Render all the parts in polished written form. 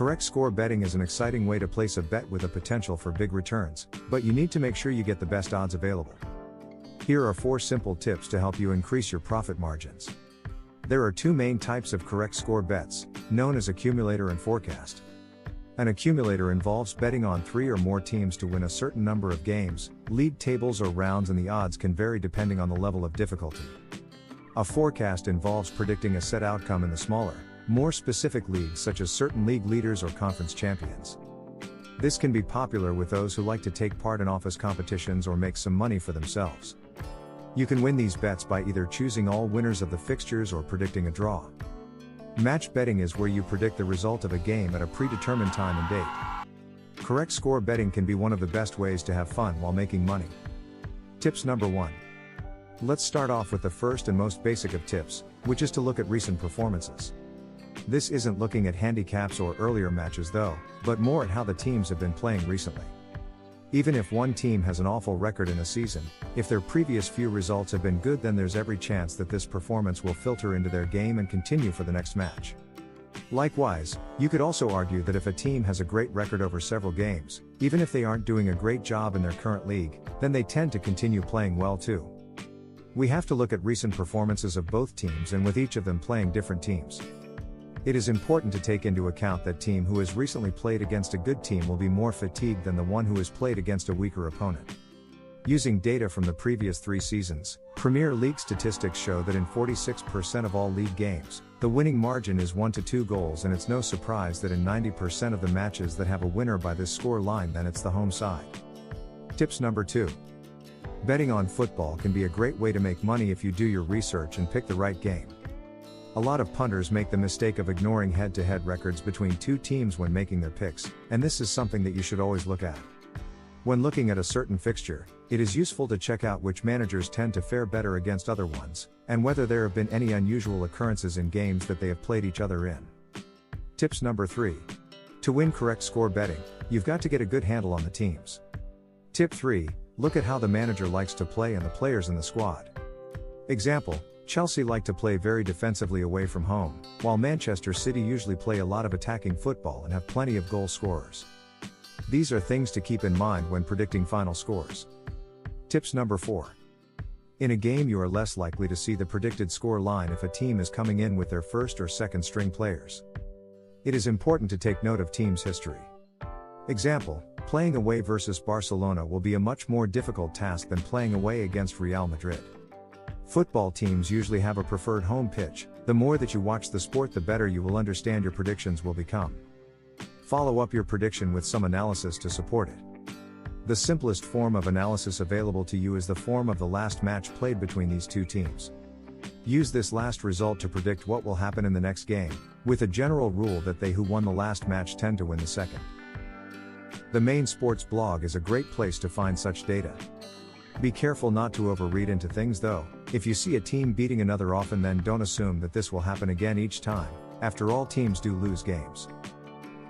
Correct score betting is an exciting way to place a bet with a potential for big returns, but you need to make sure you get the best odds available. Here are 4 simple tips to help you increase your profit margins. There are 2 main types of correct score bets, known as accumulator and forecast. An accumulator involves betting on 3 or more teams to win a certain number of games, league tables or rounds, and the odds can vary depending on the level of difficulty. A forecast involves predicting a set outcome in the smaller, more specific leagues such as certain league leaders or conference champions. This can be popular with those who like to take part in office competitions or make some money for themselves. You can win these bets by either choosing all winners of the fixtures or predicting a draw. Match betting is where you predict the result of a game at a predetermined time and date. Correct score betting can be one of the best ways to have fun while making money. Tips number 1. Let's start off with the first and most basic of tips, which is to look at recent performances. This isn't looking at handicaps or earlier matches though, but more at how the teams have been playing recently. Even if one team has an awful record in a season, if their previous few results have been good, then there's every chance that this performance will filter into their game and continue for the next match. Likewise, you could also argue that if a team has a great record over several games, even if they aren't doing a great job in their current league, then they tend to continue playing well too. We have to look at recent performances of both teams, and with each of them playing different teams. It is important to take into account that team who has recently played against a good team will be more fatigued than the one who has played against a weaker opponent. Using data from the previous 3 seasons, Premier League statistics show that in 46% of all league games, the winning margin is 1 to 2 goals, and it's no surprise that in 90% of the matches that have a winner by this score line, then it's the home side. Tips number 2. Betting on football can be a great way to make money if you do your research and pick the right game. A lot of punters make the mistake of ignoring head-to-head records between 2 teams when making their picks, and this is something that you should always look at. When looking at a certain fixture, it is useful to check out which managers tend to fare better against other ones, and whether there have been any unusual occurrences in games that they have played each other in. Tips number 3. To win correct score betting, you've got to get a good handle on the teams. Tip 3. Look at how the manager likes to play and the players in the squad. Example: Chelsea like to play very defensively away from home, while Manchester City usually play a lot of attacking football and have plenty of goal scorers. These are things to keep in mind when predicting final scores. Tips number 4. In a game, you are less likely to see the predicted score line if a team is coming in with their first or second string players. It is important to take note of team's history. Example: playing away versus Barcelona will be a much more difficult task than playing away against Real Madrid. Football teams usually have a preferred home pitch. The more that you watch the sport, the better you will understand your predictions will become. Follow up your prediction with some analysis to support it. The simplest form of analysis available to you is the form of the last match played between these 2 teams. Use this last result to predict what will happen in the next game, with a general rule that they who won the last match tend to win the second. The Main Sports blog is a great place to find such data. Be careful not to overread into things though. If you see a team beating another often, then don't assume that this will happen again each time. After all, teams do lose games.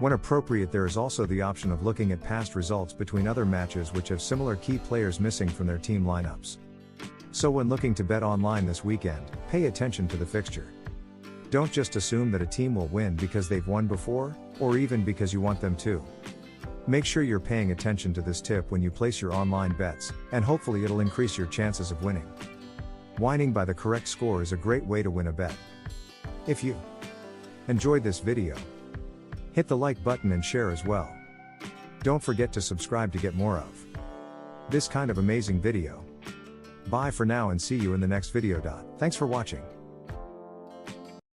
When appropriate, there is also the option of looking at past results between other matches which have similar key players missing from their team lineups. So when looking to bet online this weekend, pay attention to the fixture. Don't just assume that a team will win because they've won before, or even because you want them to. Make sure you're paying attention to this tip when you place your online bets, and hopefully it'll increase your chances of winning. Winning by the correct score is a great way to win a bet. If you enjoyed this video, hit the like button and share as well. Don't forget to subscribe to get more of this kind of amazing video. Bye for now and see you in the next video. Thanks for watching.